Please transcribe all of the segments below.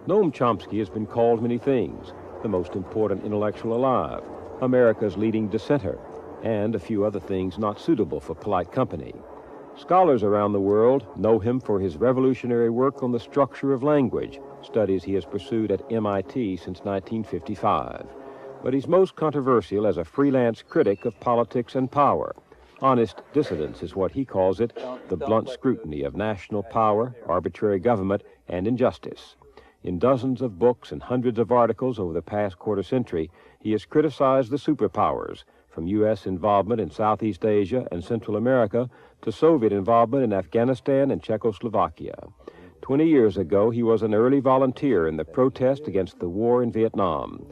Noam Chomsky has been called many things: the most important intellectual alive, America's leading dissenter, and a few other things not suitable for polite company. Scholars around the world know him for his revolutionary work on the structure of language, studies he has pursued at MIT since 1955. But he's most controversial as a freelance critic of politics and power. Honest dissidence is what he calls it, the blunt scrutiny of national power, arbitrary government, and injustice. In dozens of books and hundreds of articles over the past quarter century, he has criticized the superpowers, from U.S. involvement in Southeast Asia and Central America to Soviet involvement in Afghanistan and Czechoslovakia. 20 years ago, he was an early volunteer in the protest against the war in Vietnam.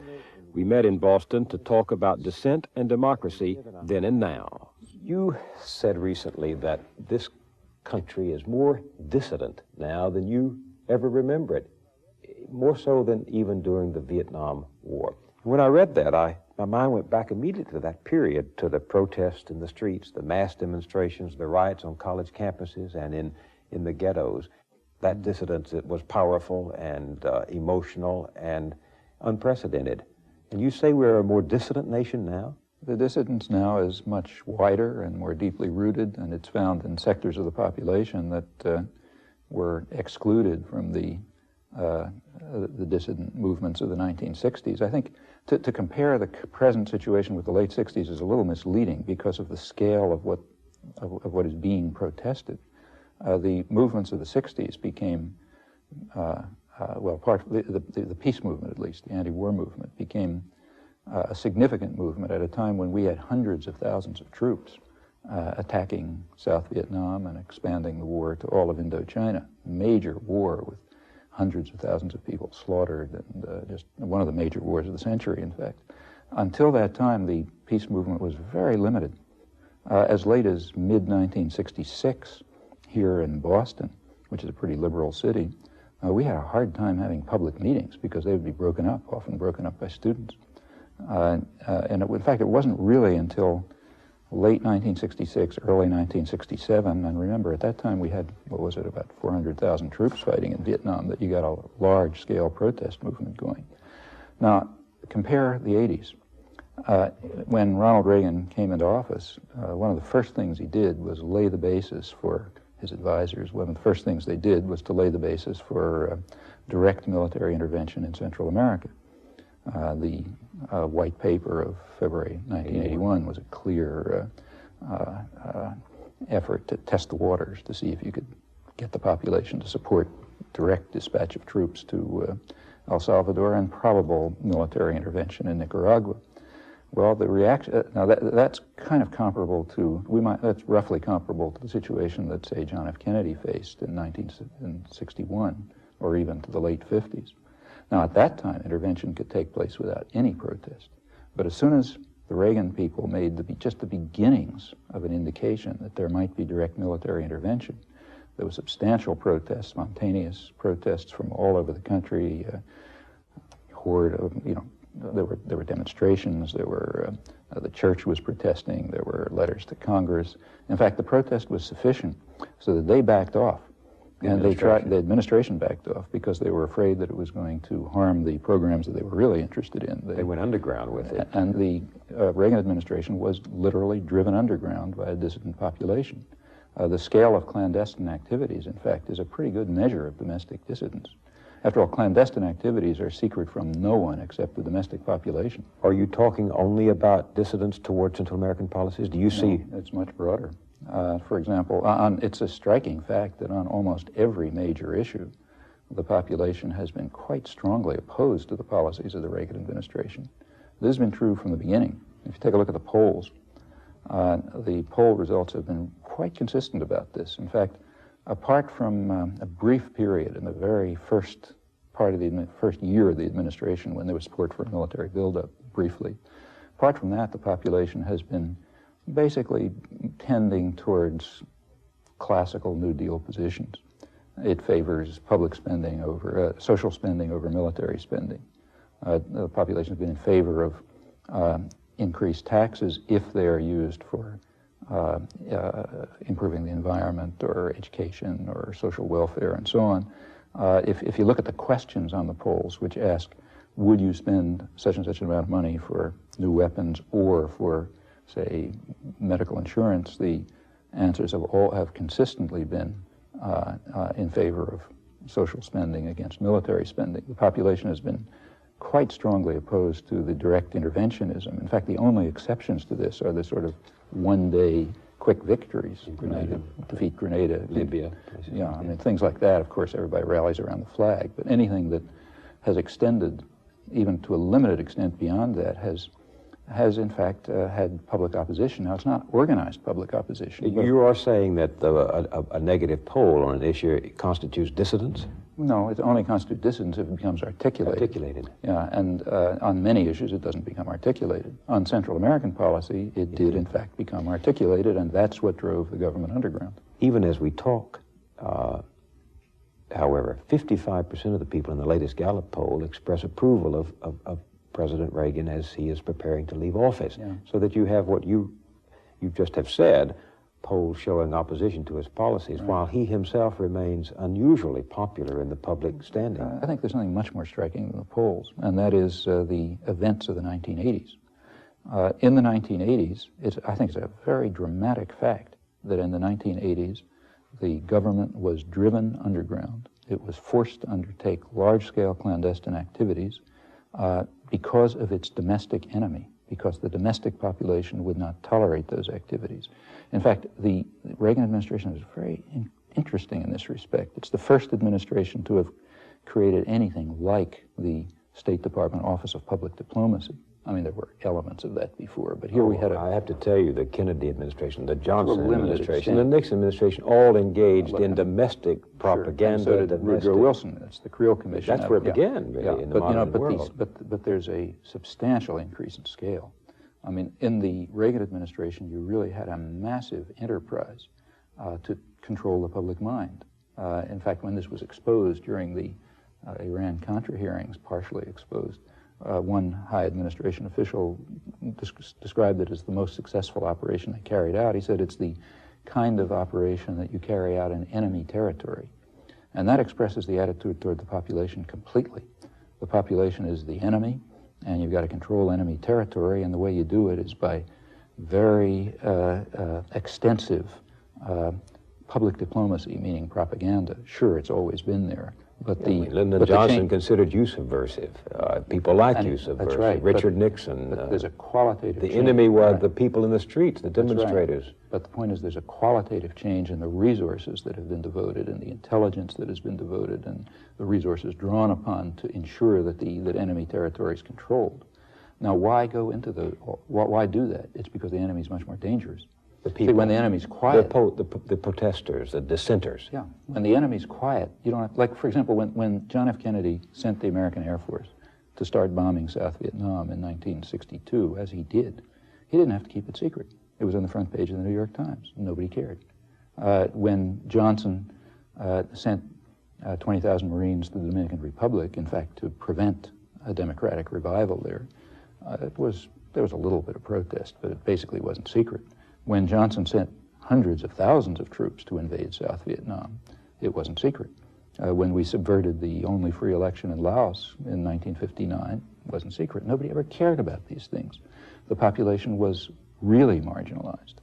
We met in Boston to talk about dissent and democracy then and now. You said recently that this country is more dissident now than you ever remember it, more so than even during the Vietnam War. When I read that, my mind went back immediately to that period, to the protests in the streets, the mass demonstrations, the riots on college campuses and in the ghettos. That dissidence, it was powerful and emotional and unprecedented. And you say we're a more dissident nation now? The dissidence now is much wider and more deeply rooted, and it's found in sectors of the population that were excluded from the dissident movements of the 1960s. I think to compare the present situation with the late 60s is a little misleading because of the scale of what is being protested. The movements of the 60s became, the peace movement at least, the anti-war movement, became a significant movement at a time when we had hundreds of thousands of troops attacking South Vietnam and expanding the war to all of Indochina. Major war with hundreds of thousands of people slaughtered, and just one of the major wars of the century, in fact. Until that time, the peace movement was very limited. As late as mid-1966, here in Boston, which is a pretty liberal city, we had a hard time having public meetings because they would be broken up, often broken up by students. In fact, it wasn't really until late 1966, early 1967, and remember at that time we had, about 400,000 troops fighting in Vietnam, that you got a large-scale protest movement going. Now, compare the 80s. When Ronald Reagan came into office, one of the first things he did was lay the basis for his advisors. One of the first things they did was to lay the basis for direct military intervention in Central America. The white paper of February 1981 was a clear effort to test the waters to see if you could get the population to support direct dispatch of troops to El Salvador and probable military intervention in Nicaragua. Well, the reaction, now that's kind of comparable to, that's roughly comparable to the situation that, say, John F. Kennedy faced in 1961, or even to the late 50s. Now, at that time, intervention could take place without any protest. But as soon as the Reagan people made just the beginnings of an indication that there might be direct military intervention, there was substantial protests, spontaneous protests from all over the country, there were demonstrations, the church was protesting, there were letters to Congress. In fact, the protest was sufficient so that they backed off. And the administration backed off because they were afraid that it was going to harm the programs that they were really interested in. They went underground with it. And the Reagan administration was literally driven underground by a dissident population. The scale of clandestine activities, in fact, is a pretty good measure of domestic dissidence. After all, clandestine activities are secret from no one except the domestic population. Are you talking only about dissidence towards Central American policies? Do you see? It's much broader. For example, it's a striking fact that on almost every major issue, the population has been quite strongly opposed to the policies of the Reagan administration. This has been true from the beginning. If you take a look at the polls, the poll results have been quite consistent about this. In fact, apart from a brief period in the very first part of the first year of the administration when there was support for a military buildup, briefly, apart from that, the population has been basically tending towards classical New Deal positions. It favors public spending over, social spending over military spending. The population has been in favor of increased taxes if they are used for improving the environment or education or social welfare and so on. If you look at the questions on the polls, which ask, would you spend such and such an amount of money for new weapons or for, say, medical insurance, the answers have consistently been in favor of social spending against military spending. The population has been quite strongly opposed to the direct interventionism. In fact, the only exceptions to this are the sort of one-day quick victories. Grenada. Defeat Grenada. Libya. Yeah, I mean, things like that. Of course, everybody rallies around the flag, but anything that has extended, even to a limited extent beyond that, has in fact had public opposition. Now, it's not organized public opposition. You are saying that a negative poll on an issue constitutes dissidence? No, it only constitutes dissidence if it becomes articulated. Articulated. Yeah, and on many issues it doesn't become articulated. On Central American policy, it did in fact become articulated, and that's what drove the government underground. Even as we talk, however, 55% of the people in the latest Gallup poll express approval of President Reagan as he is preparing to leave office. Yeah. So that you have what you just have said, polls showing opposition to his policies, while he himself remains unusually popular in the public standing. I think there's something much more striking than the polls, and that is the events of the 1980s. In the 1980s, I think it's a very dramatic fact that in the 1980s, the government was driven underground. It was forced to undertake large-scale clandestine activities because of its domestic enemy, because the domestic population would not tolerate those activities. In fact, the Reagan administration is very interesting in this respect. It's the first administration to have created anything like the State Department Office of Public Diplomacy. I mean, there were elements of that before, but here we had I have to tell you, the Kennedy administration, the Johnson administration, the Nixon administration, all engaged in domestic propaganda. So did Woodrow Wilson. That's the Creel Commission. That's where it began, really, in the modern world. But there's a substantial increase in scale. I mean, in the Reagan administration, you really had a massive enterprise to control the public mind. In fact, when this was exposed during the Iran-Contra hearings, partially exposed, one high administration official described it as the most successful operation they carried out. He said it's the kind of operation that you carry out in enemy territory. And that expresses the attitude toward the population completely. The population is the enemy, and you've got to control enemy territory, and the way you do it is by very extensive public diplomacy, meaning propaganda. Sure, it's always been there. But Lyndon Johnson considered you subversive. People like you subversive. That's right. Richard Nixon. But there's a qualitative change. The enemy was the people in the streets, the demonstrators. Right. But the point is there's a qualitative change in the resources that have been devoted and the intelligence that has been devoted and the resources drawn upon to ensure that that enemy territory is controlled. Now, why go into why do that? It's because the enemy is much more dangerous. The people, see, when the enemy's quiet, the protesters, the dissenters. Yeah, when the enemy's quiet, you don't have, like, for example, when John F. Kennedy sent the American Air Force to start bombing South Vietnam in 1962, as he did, he didn't have to keep it secret. It was on the front page of the New York Times. Nobody cared. When Johnson sent 20,000 Marines to the Dominican Republic, in fact, to prevent a democratic revival there, there was a little bit of protest, but it basically wasn't secret. When Johnson sent hundreds of thousands of troops to invade South Vietnam, it wasn't secret. When we subverted the only free election in Laos in 1959, it wasn't secret. Nobody ever cared about these things. The population was really marginalized.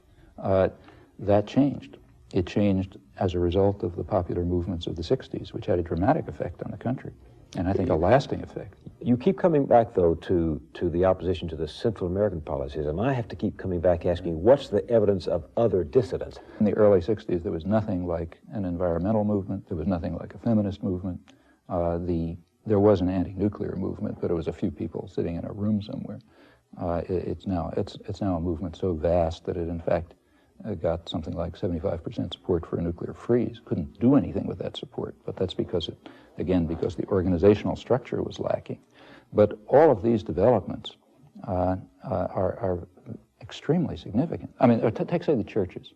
That changed. It changed as a result of the popular movements of the 60s, which had a dramatic effect on the country, and I think a lasting effect. You keep coming back, though, to the opposition to the Central American policies, and I have to keep coming back asking, what's the evidence of other dissidents? In the early 60s, there was nothing like an environmental movement. There was nothing like a feminist movement. There was an anti-nuclear movement, but it was a few people sitting in a room somewhere. It's now a movement so vast that it, in fact, got something like 75% support for a nuclear freeze. Couldn't do anything with that support, but that's because because the organizational structure was lacking. But all of these developments are extremely significant. I mean, take, say, the churches.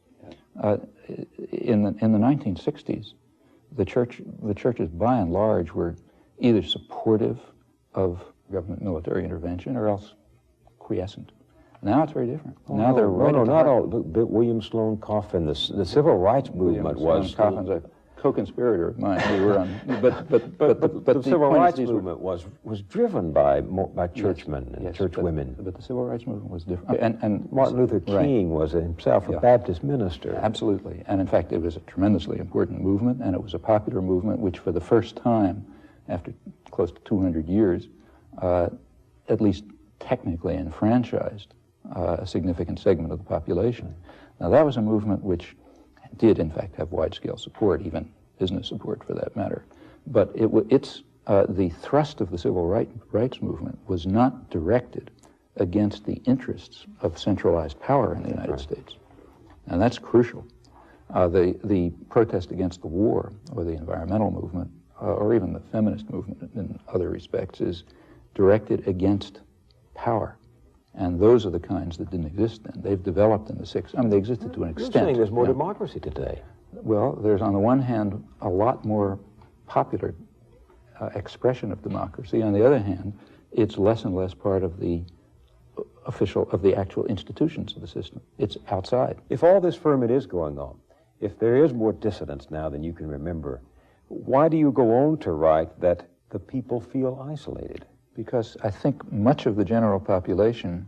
In the 1960s, the churches, by and large, were either supportive of government military intervention or else quiescent. Now it's very different. Now they're right. No, not all. William Sloan Coffin, the civil rights movement was. Coffin's a co-conspirator of mine. We were on, but the civil point is rights these were- movement was driven by churchmen and yes, churchwomen. but the civil rights movement was different. And Martin Luther right. King was himself a Yeah. Baptist minister. Absolutely. And in fact, it was a tremendously important movement, and it was a popular movement which for the first time, after close to 200 years, at least technically enfranchised a significant segment of the population. Now, that was a movement which did, in fact, have wide-scale support, even business support for that matter. But the thrust of the civil rights movement was not directed against the interests of centralized power in the United States. And that's crucial. The protest against the war, or the environmental movement, or even the feminist movement in other respects, is directed against power. And those are the kinds that didn't exist then. They've developed in the 60s. I mean, they existed to an extent. You're saying there's more you know. democracy today. Well, there's on the one hand a lot more popular expression of democracy. On the other hand, it's less and less part of the actual institutions of the system. It's outside. If all this ferment is going on, if there is more dissidence now than you can remember, why do you go on to write that the people feel isolated? Because I think much of the general population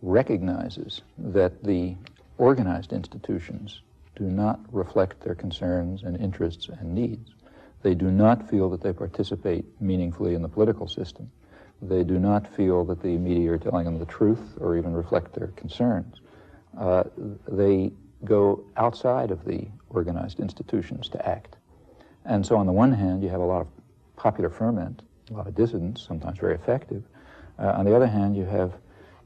recognizes that the organized institutions do not reflect their concerns and interests and needs. They do not feel that they participate meaningfully in the political system. They do not feel that the media are telling them the truth or even reflect their concerns. They go outside of the organized institutions to act. And so on the one hand, you have a lot of popular ferment, a lot of dissidence, sometimes very effective. On the other hand, you have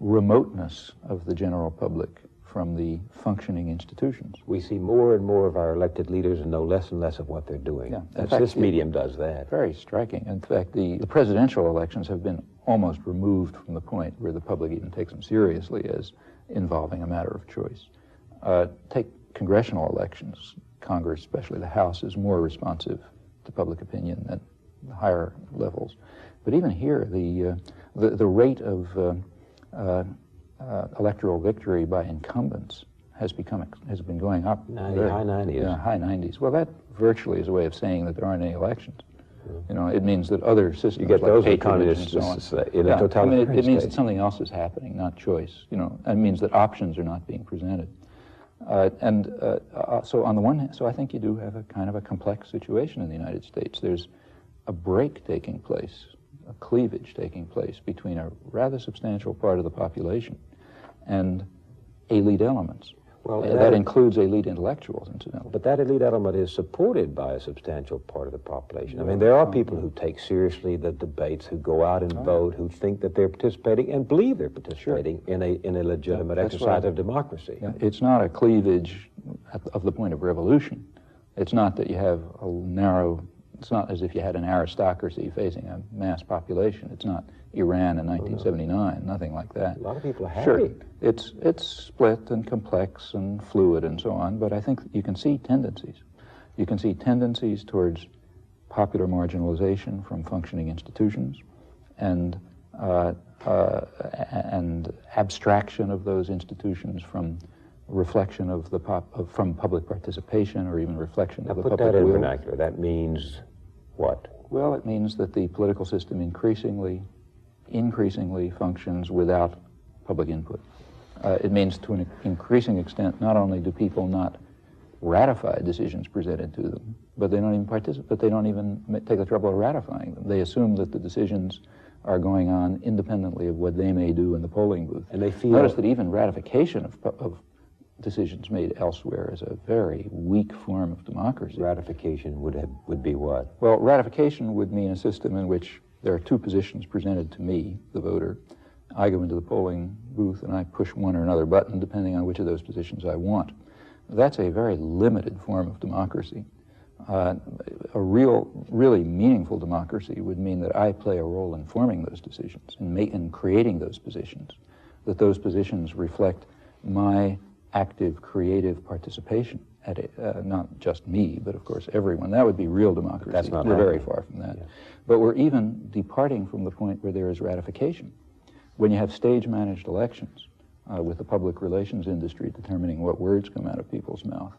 remoteness of the general public from the functioning institutions. We see more and more of our elected leaders and know less and less of what they're doing. Yeah. This medium does that. Very striking. In fact, the presidential elections have been almost removed from the point where the public even takes them seriously as involving a matter of choice. Take congressional elections. Congress, especially the House, is more responsive to public opinion than the higher levels. But even here, the rate of electoral victory by incumbents has been going up. High 90s. Yeah, high 90s. Well, that virtually is a way of saying that there aren't any elections. You know, it means that other systems, You get like those patronage communists and so on. in a totalitarian it means state. that something else is happening, not choice. You know, it means that options are not being presented. So on the one hand, so I think you do have a kind of a complex situation in the United States. There's a break taking place, a cleavage taking place between a rather substantial part of the population and elite elements. Well, that includes elite intellectuals, incidentally. But that elite element is supported by a substantial part of the population. I mean, there are people who take seriously the debates, who go out and vote, who think that they're participating and believe they're participating in a legitimate exercise of democracy. Yeah, it's not a cleavage of the point of revolution. It's not that you have a narrow, it's not as if you had an aristocracy facing a mass population. It's not Iran in 1979, nothing like that. A lot of people are happy. Sure, it's split and complex and fluid and so on, but I think you can see tendencies. You can see tendencies towards popular marginalization from functioning institutions and abstraction of those institutions from reflection of from public participation or even reflection of the public will. Put that in vernacular. That means what? Well, it means that the political system increasingly functions without public input. It means to an increasing extent, not only do people not ratify decisions presented to them, but they don't even participate, they don't even take the trouble of ratifying them. They assume that the decisions are going on independently of what they may do in the polling booth. And they feel... Notice that even ratification of decisions made elsewhere is a very weak form of democracy. Ratification would be what? Well, ratification would mean a system in which there are two positions presented to me, the voter. I go into the polling booth and I push one or another button depending on which of those positions I want. That's a very limited form of democracy. A really meaningful democracy would mean that I play a role in forming those decisions and in creating those positions, that those positions reflect my active, creative participation at it, not just me, but of course everyone. That would be real democracy. That's not We're very happening. far from that. Yeah. But we're even departing from the point where there is ratification. When you have stage-managed elections with the public relations industry determining what words come out of people's mouth,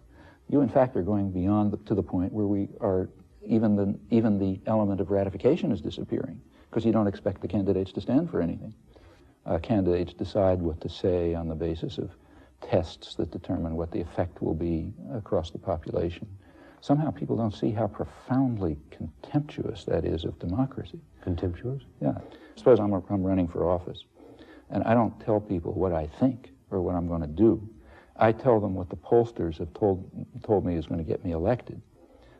you in fact are going beyond to the point where we are, even the element of ratification is disappearing, because you don't expect the candidates to stand for anything. Candidates decide what to say on the basis of tests that determine what the effect will be across the population. Somehow people don't see how profoundly contemptuous that is of democracy. Contemptuous? Yeah. Suppose I'm running for office, and I don't tell people what I think or what I'm going to do. I tell them what the pollsters have told me is going to get me elected.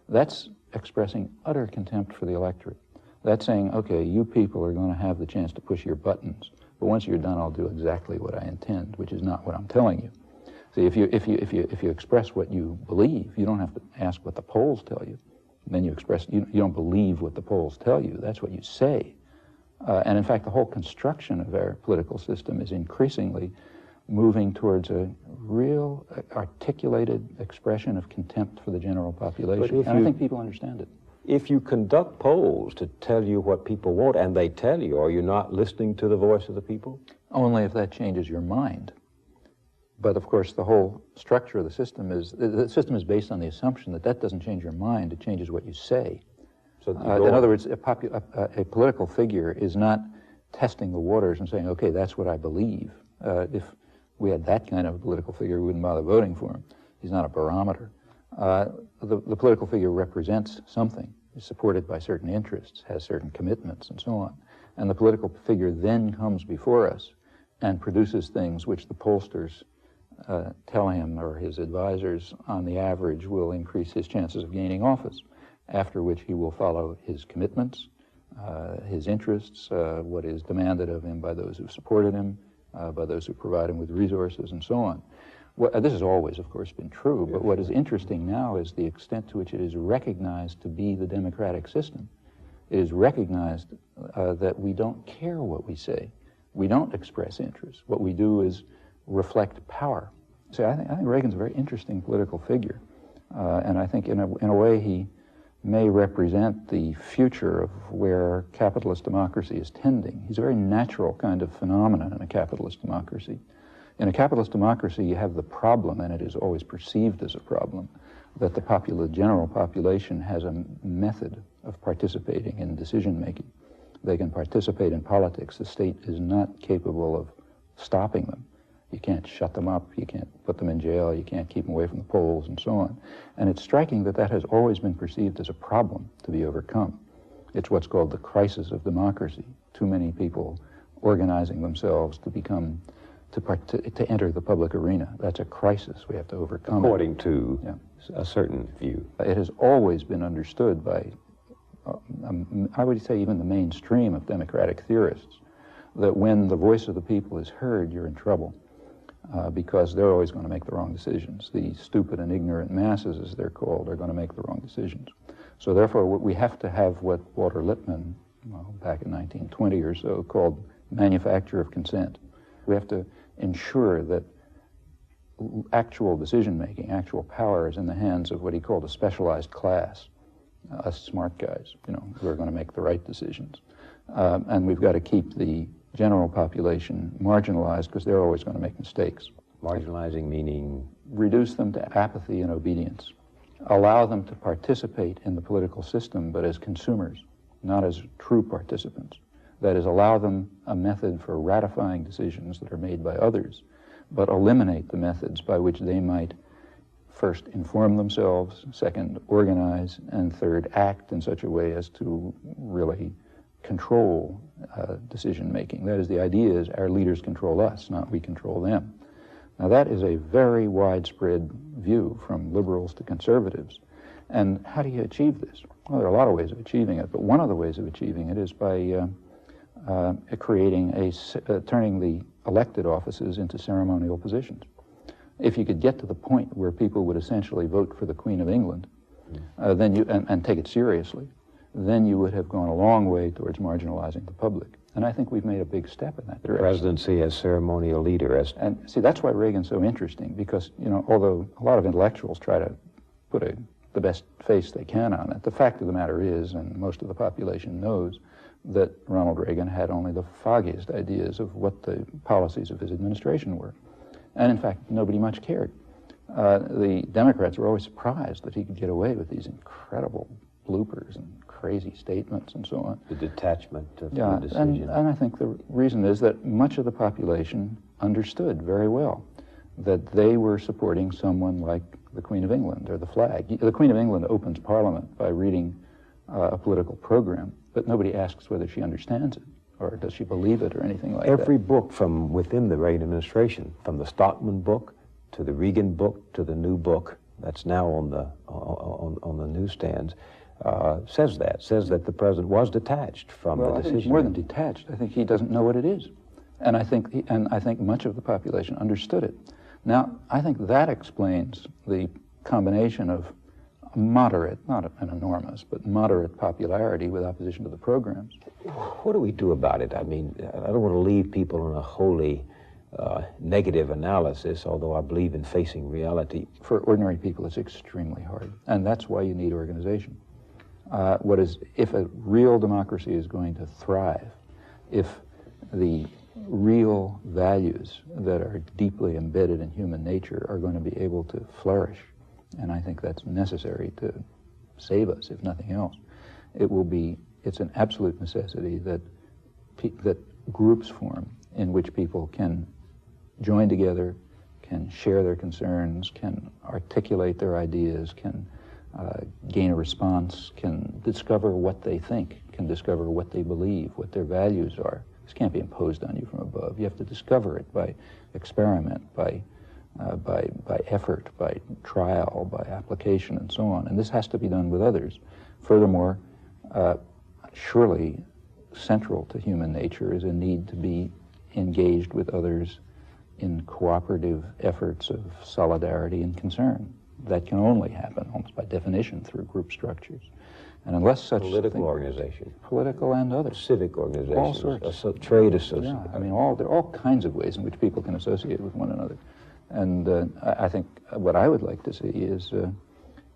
That's expressing utter contempt for the electorate. That's saying, okay, you people are going to have the chance to push your buttons, but once you're done, I'll do exactly what I intend, which is not what I'm telling you. See, if you express what you believe, you don't have to ask what the polls tell you. Then you don't believe what the polls tell you. That's what you say. And in fact, the whole construction of our political system is increasingly moving towards a real articulated expression of contempt for the general population. And I think people understand it. If you conduct polls to tell you what people want and they tell you, are you not listening to the voice of the people? Only if that changes your mind. But of course, the whole structure of the system is based on the assumption that that doesn't change your mind, it changes what you say. So in other words, a political figure is not testing the waters and saying, okay, that's what I believe. If we had that kind of a political figure, we wouldn't bother voting for him. He's not a barometer. The political figure represents something, is supported by certain interests, has certain commitments, and so on. And the political figure then comes before us and produces things which the pollsters tell him, or his advisors, on the average, will increase his chances of gaining office, after which he will follow his commitments, his interests, what is demanded of him by those who supported him, by those who provide him with resources, and so on. This has always, of course, been true, but what is interesting now is the extent to which it is recognized to be the democratic system. It is recognized that we don't care what we say. We don't express interest. What we do is reflect power. So I think Reagan's a very interesting political figure, and I think in a way he may represent the future of where capitalist democracy is tending. He's a very natural kind of phenomenon in a capitalist democracy. In a capitalist democracy, you have the problem, and it is always perceived as a problem, that the general population has a method of participating in decision-making. They can participate in politics. The state is not capable of stopping them. You can't shut them up, you can't put them in jail, you can't keep them away from the polls, and so on. And it's striking that that has always been perceived as a problem to be overcome. It's what's called the crisis of democracy. Too many people organizing themselves to enter the public arena. That's a crisis we have to overcome. According to a certain view. It has always been understood by, I would say, even the mainstream of democratic theorists, that when the voice of the people is heard, you're in trouble. Because they're always going to make the wrong decisions. The stupid and ignorant masses, as they're called, are going to make the wrong decisions. So therefore, we have to have what Walter Lippmann, back in 1920 or so, called manufacture of consent. We have to ensure that actual decision-making, actual power is in the hands of what he called a specialized class, us smart guys, who are going to make the right decisions. And we've got to keep the general population marginalized, because they're always going to make mistakes. Marginalizing meaning? Reduce them to apathy and obedience. Allow them to participate in the political system, but as consumers, not as true participants. That is, allow them a method for ratifying decisions that are made by others, but eliminate the methods by which they might first inform themselves, second organize, and third act in such a way as to really control decision-making. That is, the idea is our leaders control us, not we control them. Now that is a very widespread view from liberals to conservatives. And how do you achieve this? Well, there are a lot of ways of achieving it, but one of the ways of achieving it is by turning the elected offices into ceremonial positions. If you could get to the point where people would essentially vote for the Queen of England, and take it seriously, then you would have gone a long way towards marginalizing the public. And I think we've made a big step in that direction. The presidency as ceremonial leader. And see, that's why Reagan's so interesting, because, although a lot of intellectuals try to put the best face they can on it, the fact of the matter is, and most of the population knows, that Ronald Reagan had only the foggiest ideas of what the policies of his administration were. And in fact, nobody much cared. the Democrats were always surprised that he could get away with these incredible bloopers and crazy statements and so on. The detachment of Yeah, the decision. and I think the reason is that much of the population understood very well that they were supporting someone like the Queen of England or the flag. The Queen of England opens Parliament by reading a political program, but nobody asks whether she understands it or does she believe it or anything like that. Every book from within the Reagan administration, from the Stockman book to the Reagan book to the new book that's now on the newsstands, says that the president was detached from the decision. I think more than detached. I think he doesn't know what it is, and I think much of the population understood it. Now, I think that explains the combination of moderate, not an enormous, but moderate popularity with opposition to the programs. What do we do about it? I mean, I don't want to leave people in a wholly negative analysis, although I believe in facing reality. For ordinary people, it's extremely hard, and that's why you need organization. If a real democracy is going to thrive, if the real values that are deeply embedded in human nature are going to be able to flourish, and I think that's necessary to save us, if nothing else, it's an absolute necessity that groups form in which people can join together, can share their concerns, can articulate their ideas, can gain a response, can discover what they think, can discover what they believe, what their values are. This can't be imposed on you from above. You have to discover it by experiment, by effort, by trial, by application, and so on. And this has to be done with others. Furthermore, surely central to human nature is a need to be engaged with others in cooperative efforts of solidarity and concern. That can only happen, almost by definition, through group structures. And unless such political organization, political and others, civic organizations, all sorts, trade associations. Yeah, I mean, there are all kinds of ways in which people can associate with one another. And I think what I would like to see is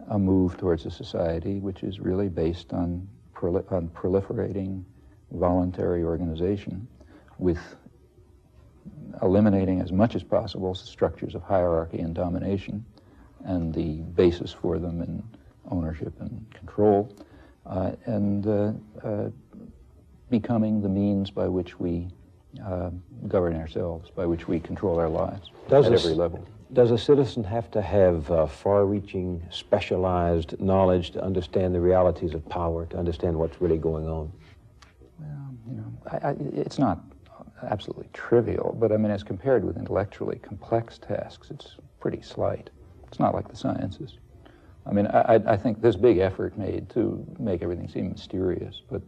a move towards a society which is really based on proliferating voluntary organization, with eliminating as much as possible structures of hierarchy and domination, and the basis for them in ownership and control, and becoming the means by which we govern ourselves, by which we control our lives at every level. Does a citizen have to have far-reaching, specialized knowledge to understand the realities of power, to understand what's really going on? Well, it's not absolutely trivial, but I mean, as compared with intellectually complex tasks, it's pretty slight. It's not like the sciences. I mean, I think there's big effort made to make everything seem mysterious, but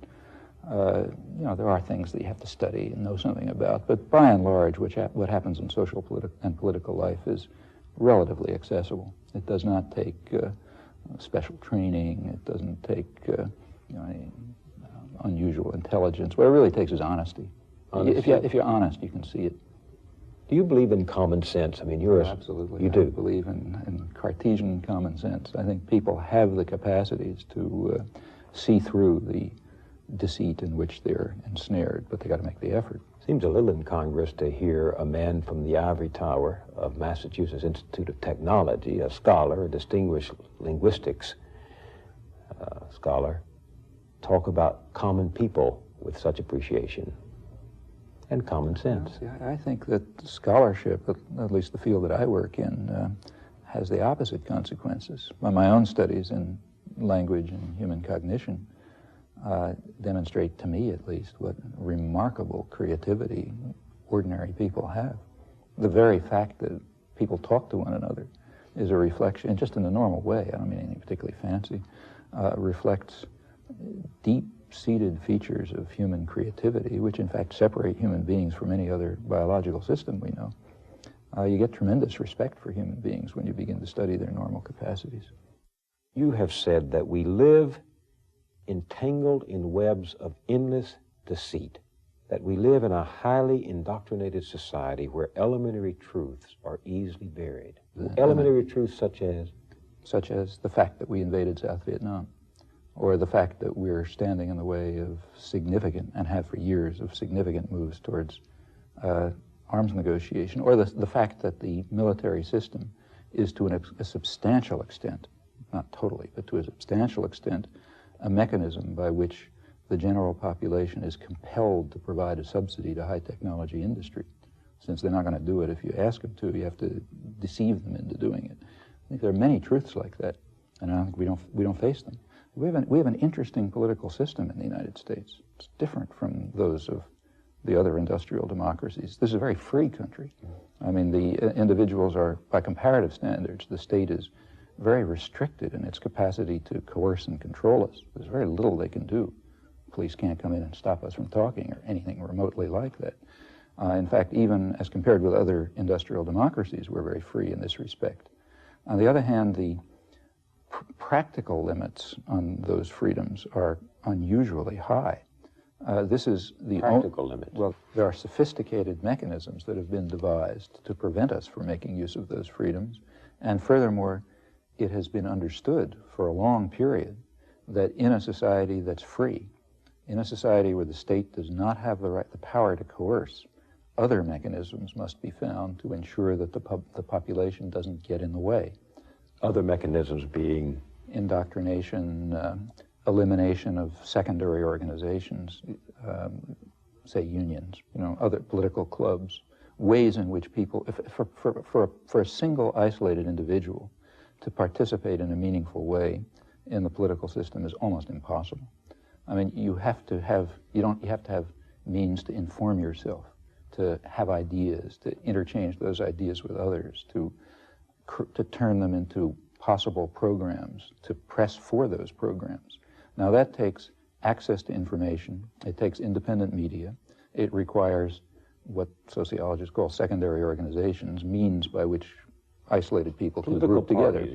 there are things that you have to study and know something about. But by and large, what happens in social and political life is relatively accessible. It does not take special training. It doesn't take any unusual intelligence. What it really takes is honesty. If you're honest, you can see it. Do you believe in common sense? I mean, absolutely. You do. I believe in Cartesian common sense. I think people have the capacities to see through the deceit in which they're ensnared, but they got to make the effort. Seems a little incongruous to hear a man from the ivory tower of Massachusetts Institute of Technology, a scholar, a distinguished linguistics scholar, talk about common people with such appreciation and common sense. I think that scholarship, at least the field that I work in, has the opposite consequences. My own studies in language and human cognition demonstrate, to me at least, what remarkable creativity ordinary people have. The very fact that people talk to one another is a reflection, just in a normal way, I don't mean anything particularly fancy, reflects deep-seated features of human creativity, which in fact separate human beings from any other biological system we know. You get tremendous respect for human beings when you begin to study their normal capacities. You have said that we live entangled in webs of endless deceit, that we live in a highly indoctrinated society where elementary truths are easily buried. Elementary truths such as? Such as the fact that we invaded South Vietnam, or the fact that we're standing in the way of significant, and have for years, of significant moves towards arms negotiation, or the fact that the military system is to a substantial extent, not totally, but to a substantial extent, a mechanism by which the general population is compelled to provide a subsidy to high technology industry. Since they're not going to do it if you ask them to, you have to deceive them into doing it. I think there are many truths like that, and I don't think we don't face them. We have an interesting political system in the United States. It's different from those of the other industrial democracies. This is a very free country. I mean, the individuals are, by comparative standards, the state is very restricted in its capacity to coerce and control us. There's very little they can do. Police can't come in and stop us from talking or anything remotely like that. In fact, even as compared with other industrial democracies, we're very free in this respect. On the other hand, the practical limits on those freedoms are unusually high. This is the practical limits. Well, there are sophisticated mechanisms that have been devised to prevent us from making use of those freedoms. And furthermore, it has been understood for a long period that in a society that's free, in a society where the state does not have the power to coerce, other mechanisms must be found to ensure that the population doesn't get in the way. Other mechanisms being? Indoctrination, elimination of secondary organizations, say unions, other political clubs, ways in which people, for a single isolated individual to participate in a meaningful way in the political system is almost impossible. I mean, you have to have means to inform yourself, to have ideas, to interchange those ideas with others, to turn them into possible programs, to press for those programs. Now that takes access to information, it takes independent media, it requires what sociologists call secondary organizations, means by which isolated people can group together.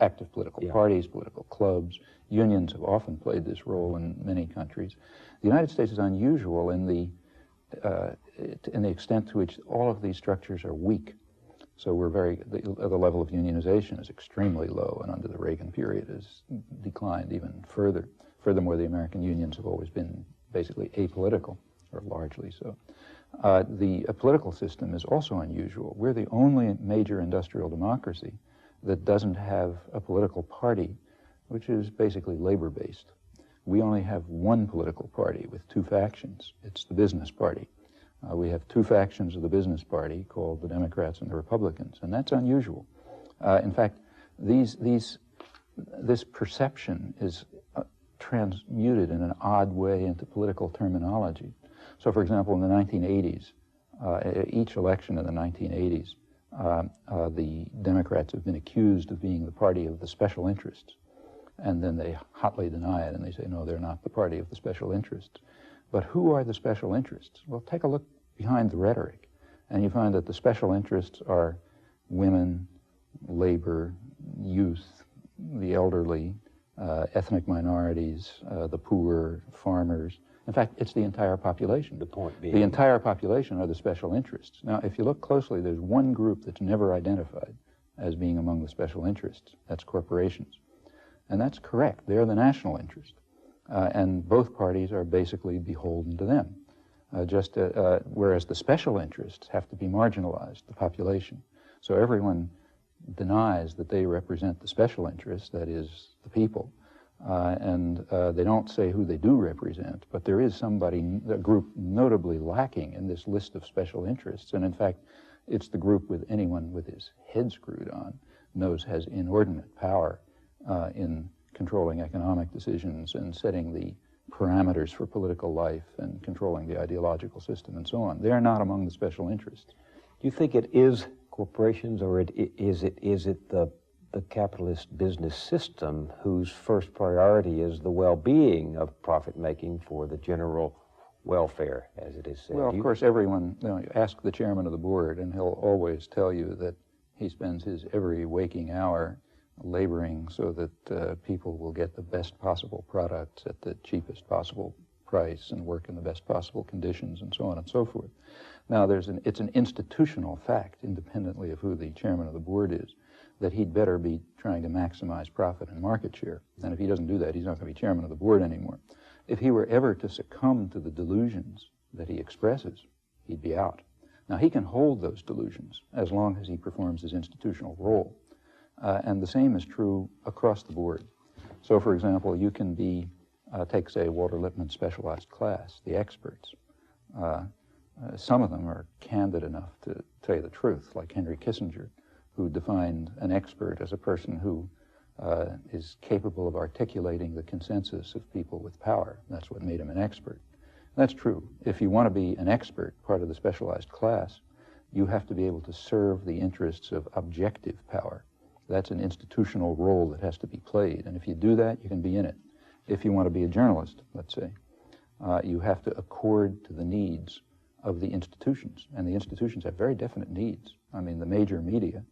Active political parties, political clubs. Unions have often played this role in many countries. The United States is unusual in the extent to which all of these structures are weak. So the level of unionization is extremely low, and under the Reagan period has declined even further. Furthermore, the American unions have always been basically apolitical, or largely so. The political system is also unusual. We're the only major industrial democracy that doesn't have a political party, which is basically labor-based. We only have one political party with two factions. It's the business party. We have two factions of the business party called the Democrats and the Republicans, and that's unusual. In fact, this perception is transmuted in an odd way into political terminology. So, for example, in the 1980s, each election in the 1980s, the Democrats have been accused of being the party of the special interests. And then they hotly deny it, and they say, no, they're not the party of the special interests. But who are the special interests? Well, take a look behind the rhetoric, and you find that the special interests are women, labor, youth, the elderly, ethnic minorities, the poor, farmers. In fact, it's the entire population. The point being? The entire population are the special interests. Now, if you look closely, there's one group that's never identified as being among the special interests. That's corporations. And that's correct. They're the national interest. And both parties are basically beholden to them. Whereas the special interests have to be marginalized, the population. So everyone denies that they represent the special interests, that is, the people. And they don't say who they do represent, but there is a group notably lacking in this list of special interests. And in fact, it's the group with anyone with his head screwed on knows has inordinate power in controlling economic decisions and setting the parameters for political life and controlling the ideological system and so on. They're not among the special interests. Do you think it is corporations, or is it the capitalist business system whose first priority is the well-being of profit-making for the general welfare, as it is said? Well, of course, everyone, you ask the chairman of the board, and he'll always tell you that he spends his every waking hour laboring so that people will get the best possible products at the cheapest possible price and work in the best possible conditions and so on and so forth. Now, it's an institutional fact, independently of who the chairman of the board is, that he'd better be trying to maximize profit and market share. And if he doesn't do that, he's not going to be chairman of the board anymore. If he were ever to succumb to the delusions that he expresses, he'd be out. Now, he can hold those delusions as long as he performs his institutional role. And the same is true across the board. So, for example, you can be, take, say, Walter Lippmann's specialized class, the experts. Some of them are candid enough to tell you the truth, like Henry Kissinger, who defined an expert as a person who is capable of articulating the consensus of people with power. That's what made him an expert. That's true. If you want to be an expert, part of the specialized class, you have to be able to serve the interests of objective power. That's an institutional role that has to be played, and if you do that, you can be in it. If you want to be a journalist, let's say, you have to accord to the needs of the institutions, and the institutions have very definite needs. I mean, the major media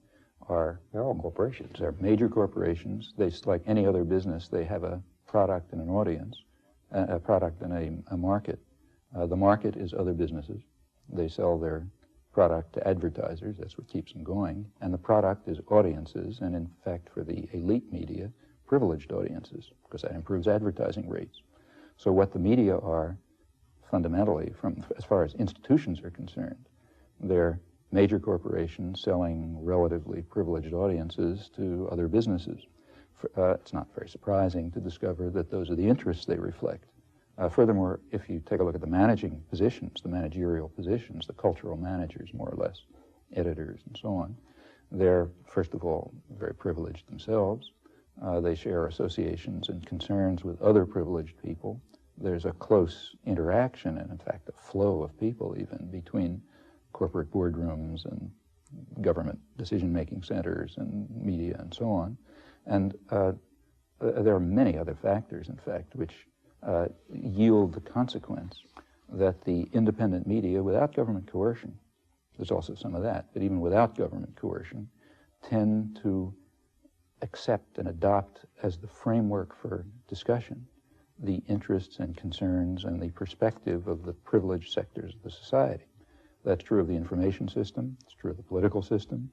they're all corporations. They're major corporations. They, like any other business, they have a product and an audience, a product and a market. The market is other businesses. They sell their product to advertisers. That's what keeps them going. And the product is audiences, and in fact, for the elite media, privileged audiences, because that improves advertising rates. So what the media are, fundamentally, as far as institutions are concerned, they're major corporations selling relatively privileged audiences to other businesses. It's not very surprising to discover that those are the interests they reflect. Furthermore, if you take a look at the managing positions, the managerial positions, the cultural managers, more or less, editors and so on, they're, first of all, very privileged themselves. They share associations and concerns with other privileged people. There's a close interaction and, in fact, a flow of people even between corporate boardrooms and government decision-making centers and media and so on. And there are many other factors, in fact, which yield the consequence that the independent media, without government coercion, there's also some of that, but even without government coercion, tend to accept and adopt as the framework for discussion the interests and concerns and the perspective of the privileged sectors of the society. That's true of the information system. It's true of the political system.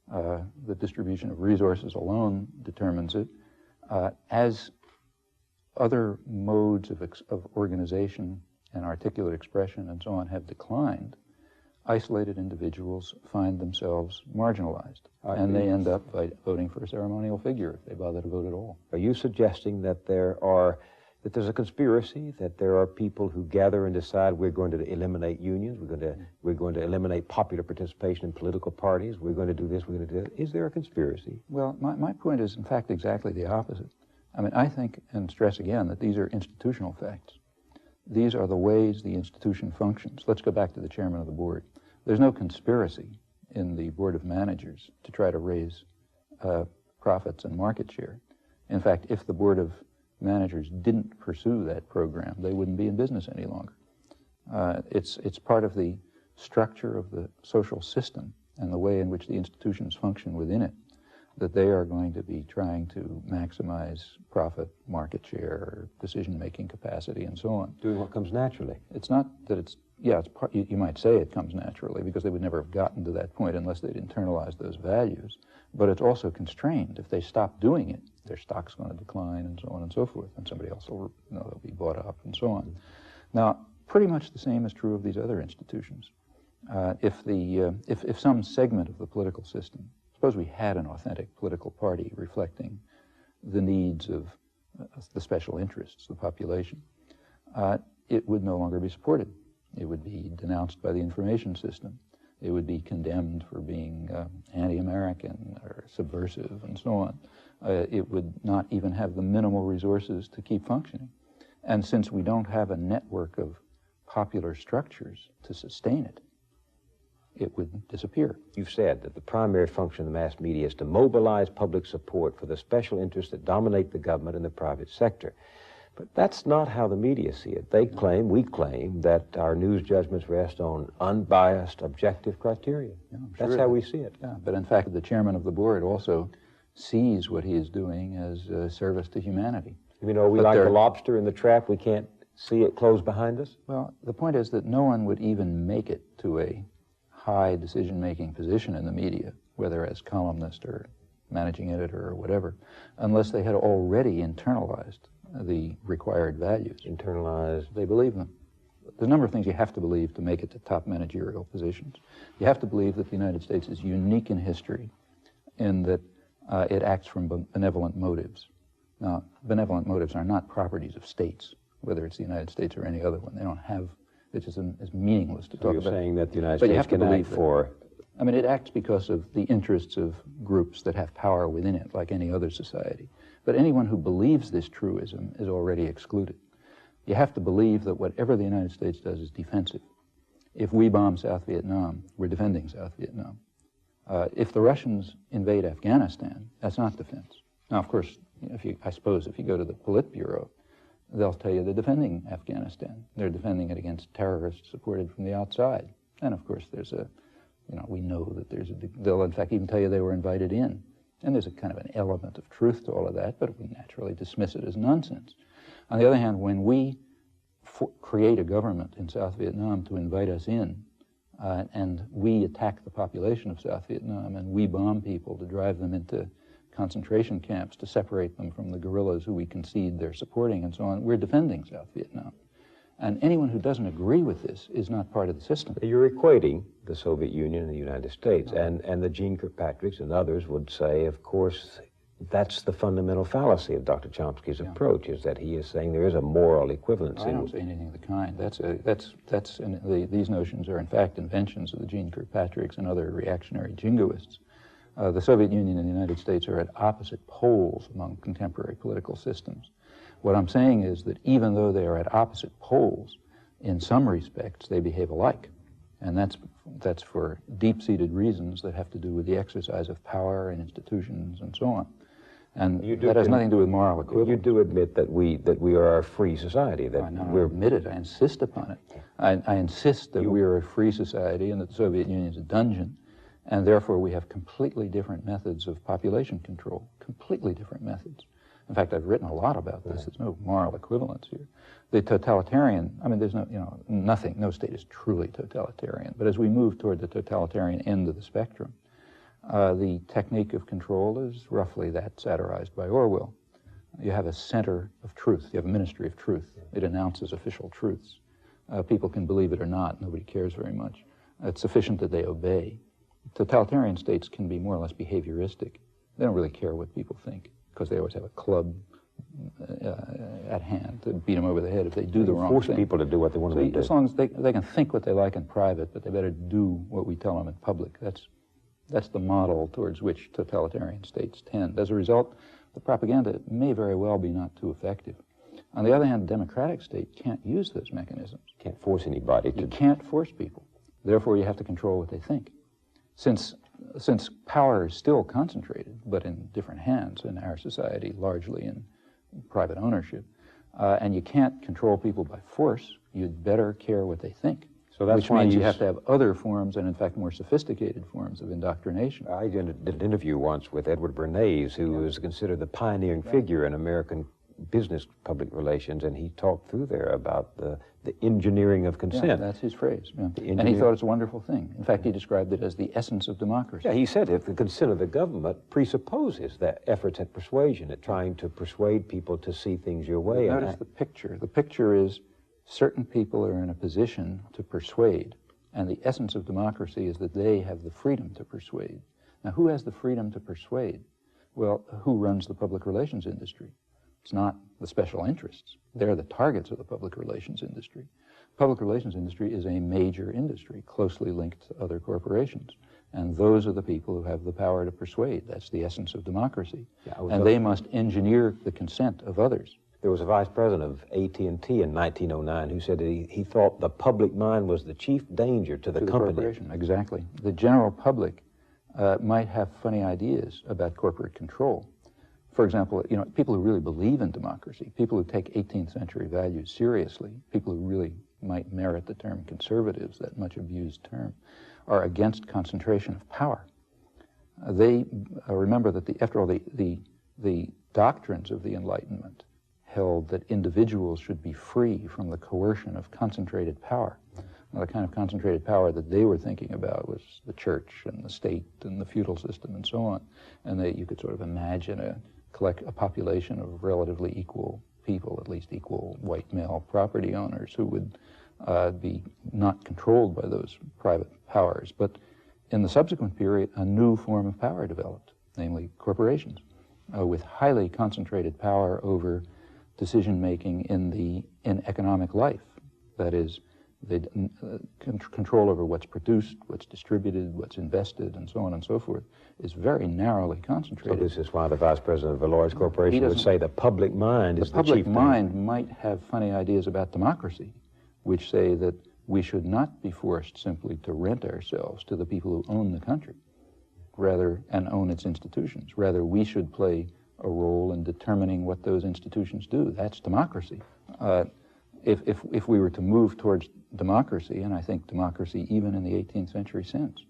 The distribution of resources alone determines it. As other modes of organization and articulate expression and so on have declined, isolated individuals find themselves marginalized, and they end up voting for a ceremonial figure if they bother to vote at all. Are you suggesting that there's a conspiracy, that there are people who gather and decide we're going to eliminate unions, we're going to eliminate popular participation in political parties, we're going to do this, we're going to do that? Is there a conspiracy? Well, my point is, in fact, exactly the opposite. I mean, I think, and stress again, that these are institutional facts. These are the ways the institution functions. Let's go back to the chairman of the board. There's no conspiracy in the board of managers to try to raise profits and market share. In fact, if the board of managers didn't pursue that program, they wouldn't be in business any longer. It's part of the structure of the social system and the way in which the institutions function within it that they are going to be trying to maximize profit, market share, decision-making capacity, and so on. Doing what comes naturally. It's not that it's, yeah, it's part, you might say it comes naturally because they would never have gotten to that point unless they'd internalized those values, but it's also constrained. If they stop doing it, their stock's going to decline and so on and so forth, and somebody else will, they'll be bought up and so on. Now, pretty much the same is true of these other institutions. If some segment of the political system, suppose we had an authentic political party reflecting the needs of the special interests, the population, it would no longer be supported. It would be denounced by the information system. It would be condemned for being anti-American or subversive and so on. It would not even have the minimal resources to keep functioning. And since we don't have a network of popular structures to sustain it, it would disappear. You've said that the primary function of the mass media is to mobilize public support for the special interests that dominate the government and the private sector. But that's not how the media see it. They claim, we claim, that our news judgments rest on unbiased, objective criteria. Yeah, that's how we see it. Yeah, but in fact, the chairman of the board also sees what he is doing as a service to humanity. You mean, are we like the lobster in the trap? We can't see it close behind us? Well, the point is that no one would even make it to a high decision-making position in the media, whether as columnist or managing editor or whatever, unless they had already internalized the required values. Internalized? They believe them. There's a number of things you have to believe to make it to top managerial positions. You have to believe that the United States is unique in history in that it acts from benevolent motives. Now, benevolent motives are not properties of states, whether it's the United States or any other one. They don't have, it's just it's meaningless to talk about. You're saying that the United States can act for... I mean, it acts because of the interests of groups that have power within it, like any other society. But anyone who believes this truism is already excluded. You have to believe that whatever the United States does is defensive. If we bomb South Vietnam, we're defending South Vietnam. If the Russians invade Afghanistan, that's not defense. Now, of course, I suppose if you go to the Politburo, they'll tell you they're defending Afghanistan. They're defending it against terrorists supported from the outside. And of course, there's a, we know that they'll in fact even tell you they were invited in. And there's a kind of an element of truth to all of that, but we naturally dismiss it as nonsense. On the other hand, when we create a government in South Vietnam to invite us in, and we attack the population of South Vietnam, and we bomb people to drive them into concentration camps to separate them from the guerrillas who we concede they're supporting and so on, we're defending South Vietnam. And anyone who doesn't agree with this is not part of the system. You're equating the Soviet Union and the United States, and the Gene Kirkpatricks and others would say, of course, that's the fundamental fallacy of Dr. Chomsky's approach, is that he is saying there is a moral equivalency. I don't say anything of the kind. These notions are in fact inventions of the Gene Kirkpatricks and other reactionary jingoists. The Soviet Union and the United States are at opposite poles among contemporary political systems. What I'm saying is that even though they are at opposite poles, in some respects they behave alike. And that's for deep-seated reasons that have to do with the exercise of power and institutions and so on. And that has nothing to do with moral equivalence. You do admit that we are a free society. That I admit it. I insist upon it. I insist that we are a free society and that the Soviet Union is a dungeon, and therefore we have completely different methods of population control, completely different methods. In fact, I've written a lot about this. There's no moral equivalence here. The totalitarian, I mean, there's no state is truly totalitarian, but as we move toward the totalitarian end of the spectrum, the technique of control is roughly that satirized by Orwell. You have a center of truth. You have a ministry of truth. It announces official truths. People can believe it or not. Nobody cares very much. It's sufficient that they obey. Totalitarian states can be more or less behavioristic. They don't really care what people think, because they always have a club at hand to beat them over the head if they do the wrong thing. Force people to do what they want to do. As long as they can think what they like in private, but they better do what we tell them in public. That's the model towards which totalitarian states tend. As a result, the propaganda may very well be not too effective. On the other hand, a democratic state can't use those mechanisms. Can't force anybody to. You can't force people. Therefore, you have to control what they think. Since power is still concentrated, but in different hands in our society, largely in private ownership, and you can't control people by force, you'd better care what they think. So that's which means you have to have other forms, and in fact more sophisticated forms of indoctrination. I did an interview once with Edward Bernays, who is considered the pioneering figure in American business public relations, and he talked through there about the engineering of consent. Yeah, that's his phrase. Yeah. And he thought it's a wonderful thing. In fact, he described it as the essence of democracy. Yeah, he said if the consent of the government presupposes that efforts at persuasion, at trying to persuade people to see things your way. Notice the picture. The picture is certain people are in a position to persuade, and the essence of democracy is that they have the freedom to persuade. Now, who has the freedom to persuade? Well, who runs the public relations industry? It's not the special interests. They're the targets of the public relations industry. Public relations industry is a major industry, closely linked to other corporations. And those are the people who have the power to persuade. That's the essence of democracy. Yeah, and they must engineer the consent of others. There was a vice president of AT&T in 1909 who said that he thought the public mind was the chief danger to the company. Corporation. Exactly. The general public might have funny ideas about corporate control. For example, people who really believe in democracy, people who take 18th century values seriously, people who really might merit the term conservatives, that much abused term, are against concentration of power. They remember that, after all, the doctrines of the Enlightenment held that individuals should be free from the coercion of concentrated power. Now, the kind of concentrated power that they were thinking about was the church and the state and the feudal system and so on. And you could sort of imagine a population of relatively equal people, at least equal white male property owners, who would be not controlled by those private powers. But in the subsequent period, a new form of power developed, namely corporations, with highly concentrated power over decision-making in economic life. That is, they control over what's produced, what's distributed, what's invested, and so on and so forth, is very narrowly concentrated. So this is why the vice president of a large corporation would say the public mind is the chief thing. The public mind might have funny ideas about democracy, which say that we should not be forced simply to rent ourselves to the people who own the country, rather, and own its institutions. Rather, we should play a role in determining what those institutions do. That's democracy. If we were to move towards democracy, and I think democracy even in the 18th century sense,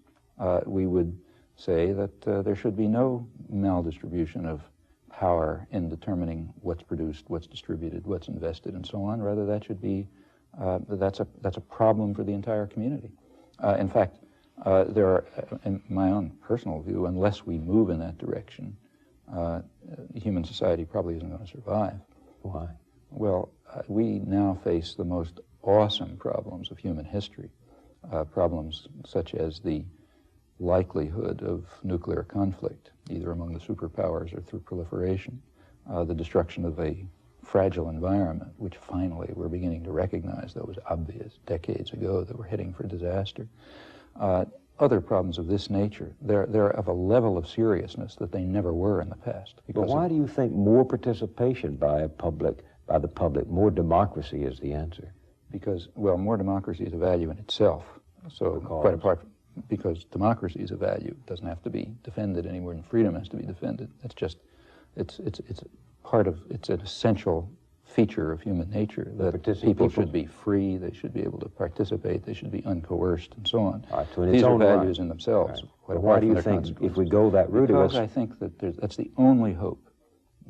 we would say that there should be no maldistribution of power in determining what's produced, what's distributed, what's invested, and so on. Rather, that should be, that's a problem for the entire community. In fact, there are, in my own personal view, unless we move in that direction, human society probably isn't going to survive. Why? Well, we now face the most awesome problems of human history, problems such as the likelihood of nuclear conflict, either among the superpowers or through proliferation, the destruction of a fragile environment, which finally we're beginning to recognize, that was obvious decades ago that we're heading for disaster. Other problems of this nature, they're of a level of seriousness that they never were in the past. But why do you think more participation by the public, more democracy is the answer? Because, well, more democracy is a value in itself. So quite apart from, because democracy is a value, it doesn't have to be defended any more than freedom has to be defended. It's just, it's part of, it's an essential feature of human nature that people should be free, they should be able to participate, they should be uncoerced, and so on. These are values in themselves. Right. Why do you think, if we go that route, because I think that that's the only hope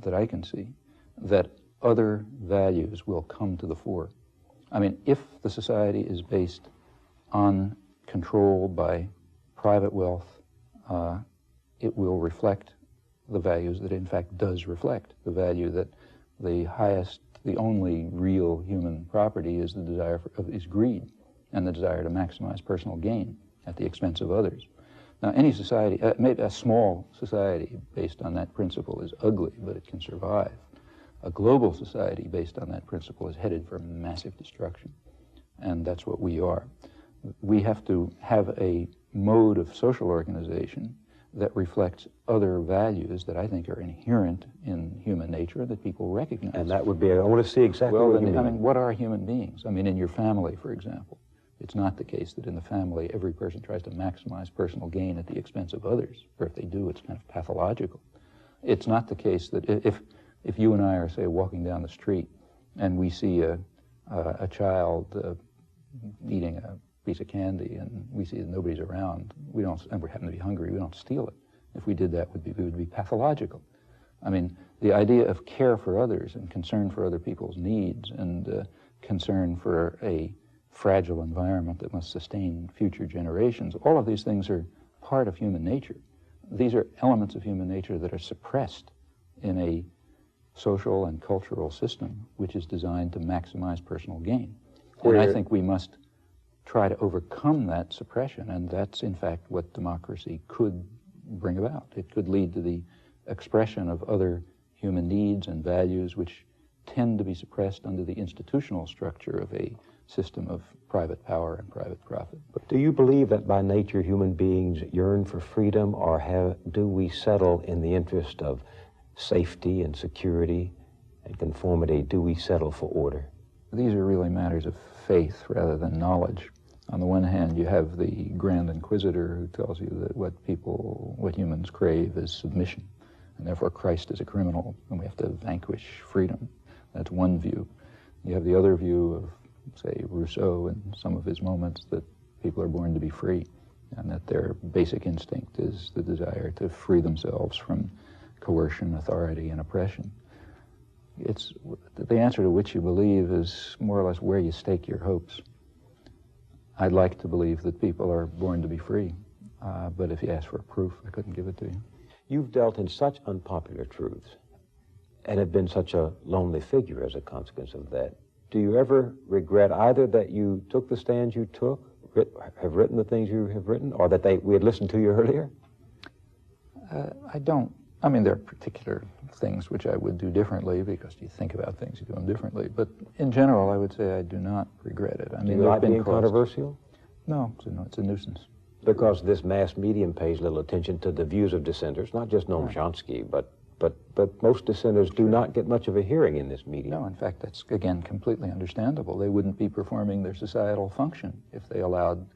that I can see, that other values will come to the fore. I mean, if the society is based on control by private wealth, it will reflect the values that it in fact does reflect, the value that the highest, the only real human property is the desire is greed, and the desire to maximize personal gain at the expense of others. Now, any society, maybe a small society based on that principle is ugly, but it can survive. A global society based on that principle is headed for massive destruction, and that's what we are. We have to have a mode of social organization that reflects other values that I think are inherent in human nature that people recognize. And that would be, I want to see exactly what you mean. I mean, what are human beings? I mean, in your family, for example, it's not the case that in the family every person tries to maximize personal gain at the expense of others, or if they do, it's kind of pathological. It's not the case that if you and I are, say, walking down the street and we see a child eating a piece of candy and we see that nobody's around, and we happen to be hungry, we don't steal it. If we did that, we would be pathological. I mean, the idea of care for others and concern for other people's needs and concern for a fragile environment that must sustain future generations, all of these things are part of human nature. These are elements of human nature that are suppressed in a social and cultural system which is designed to maximize personal gain. And I think we must try to overcome that suppression, and that's in fact what democracy could bring about. It could lead to the expression of other human needs and values which tend to be suppressed under the institutional structure of a system of private power and private profit. But do you believe that by nature human beings yearn for freedom, or do we settle in the interest of safety and security and conformity? Do we settle for order? These are really matters of faith rather than knowledge. On the one hand, you have the Grand Inquisitor who tells you that what humans crave is submission, and therefore Christ is a criminal, and we have to vanquish freedom. That's one view. You have the other view of, say, Rousseau in some of his moments, that people are born to be free, and that their basic instinct is the desire to free themselves from coercion, authority, and oppression. It's the answer to which you believe is more or less where you stake your hopes. I'd like to believe that people are born to be free, but if you ask for a proof, I couldn't give it to you. You've dealt in such unpopular truths and have been such a lonely figure as a consequence of that. Do you ever regret either that you took the stands you took, have written the things you have written, or that we had listened to you earlier? I don't. I mean, there are particular things which I would do differently because you think about things, you do them differently. But in general, I would say I do not regret it. I mean, do you like being controversial? No, it's a nuisance. Because this mass medium pays little attention to the views of dissenters, not just Noam Chomsky, but most dissenters do not get much of a hearing in this medium. No, in fact, that's, again, completely understandable. They wouldn't be performing their societal function if they allowed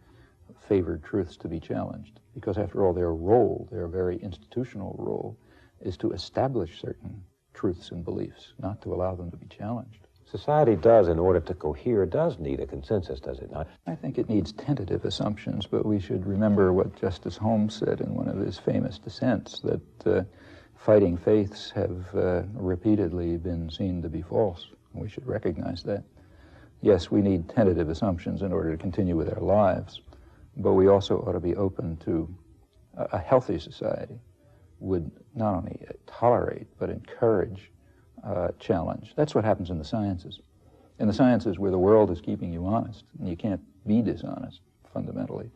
favored truths to be challenged. Because after all, their role, their very institutional role, is to establish certain truths and beliefs, not to allow them to be challenged. Society does, in order to cohere, does need a consensus, does it not? I think it needs tentative assumptions, but we should remember what Justice Holmes said in one of his famous dissents, that fighting faiths have repeatedly been seen to be false. We should recognize that. Yes, we need tentative assumptions in order to continue with our lives, but we also ought to be open to a healthy society would not only tolerate but encourage challenge. That's what happens in the sciences. In the sciences where the world is keeping you honest, and you can't be dishonest, fundamentally,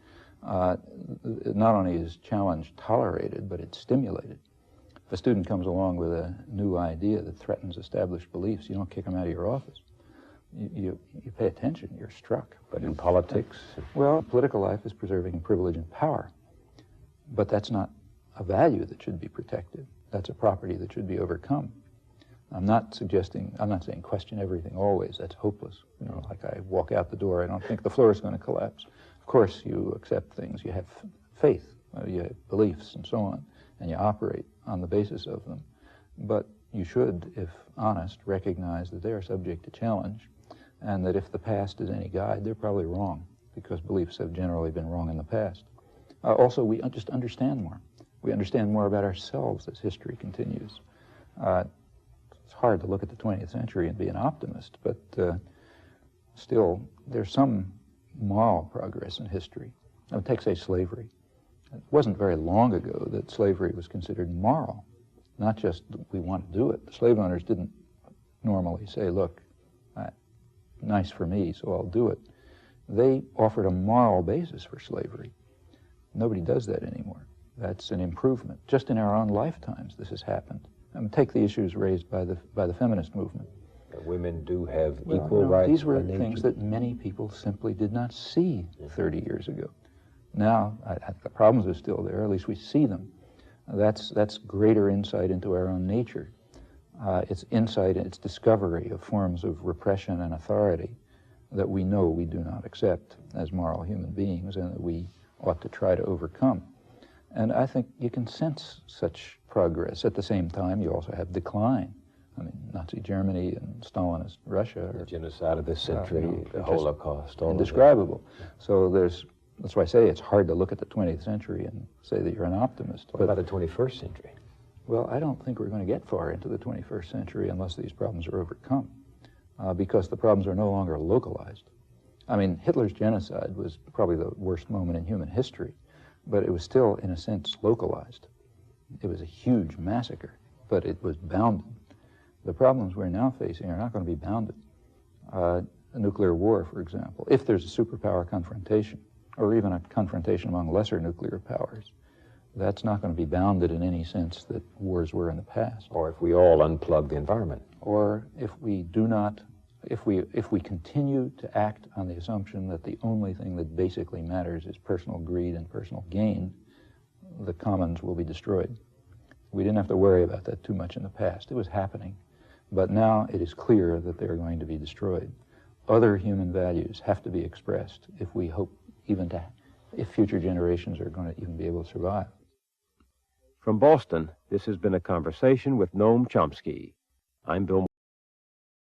not only is challenge tolerated, but it's stimulated. If a student comes along with a new idea that threatens established beliefs, you don't kick them out of your office. You pay attention, you're struck. But in politics? Well, political life is preserving privilege and power, but that's not a value that should be protected. That's a property that should be overcome. I'm not saying question everything always. That's hopeless. You know, like I walk out the door, I don't think the floor is going to collapse. Of course, you accept things. You have faith, you have beliefs, and so on, and you operate on the basis of them. But you should, if honest, recognize that they are subject to challenge, and that if the past is any guide, they're probably wrong, because beliefs have generally been wrong in the past. Also, we just understand more. We understand more about ourselves as history continues. It's hard to look at the 20th century and be an optimist, but still, there's some moral progress in history. Now, take, say, slavery. It wasn't very long ago that slavery was considered moral, not just we want to do it. The slave owners didn't normally say, look, nice for me, so I'll do it. They offered a moral basis for slavery. Nobody does that anymore. That's an improvement. Just in our own lifetimes, this has happened. Take the issues raised by the feminist movement. Women do have equal rights. These were things that many people simply did not see 30 years ago. Now, the problems are still there. At least we see them. That's greater insight into our own nature. It's insight, it's discovery of forms of repression and authority that we know we do not accept as moral human beings and that we ought to try to overcome. And I think you can sense such progress. At the same time, you also have decline. I mean, Nazi Germany and Stalinist Russia. The genocide of this century, the Holocaust, all indescribable. So that's why I say it's hard to look at the 20th century and say that you're an optimist. What about the 21st century? Well, I don't think we're going to get far into the 21st century unless these problems are overcome, because the problems are no longer localized. I mean, Hitler's genocide was probably the worst moment in human history, but it was still, in a sense, localized. It was a huge massacre, but it was bounded. The problems we're now facing are not going to be bounded. A nuclear war, for example, if there's a superpower confrontation, or even a confrontation among lesser nuclear powers, that's not going to be bounded in any sense that wars were in the past. Or if we all unplug the environment. Or if we do not, if we continue to act on the assumption that the only thing that basically matters is personal greed and personal gain, the commons will be destroyed. We didn't have to worry about that too much in the past. It was happening. But now it is clear that they're going to be destroyed. Other human values have to be expressed if we hope if future generations are going to even be able to survive. From Boston, this has been a conversation with Noam Chomsky. I'm Bill Moyers.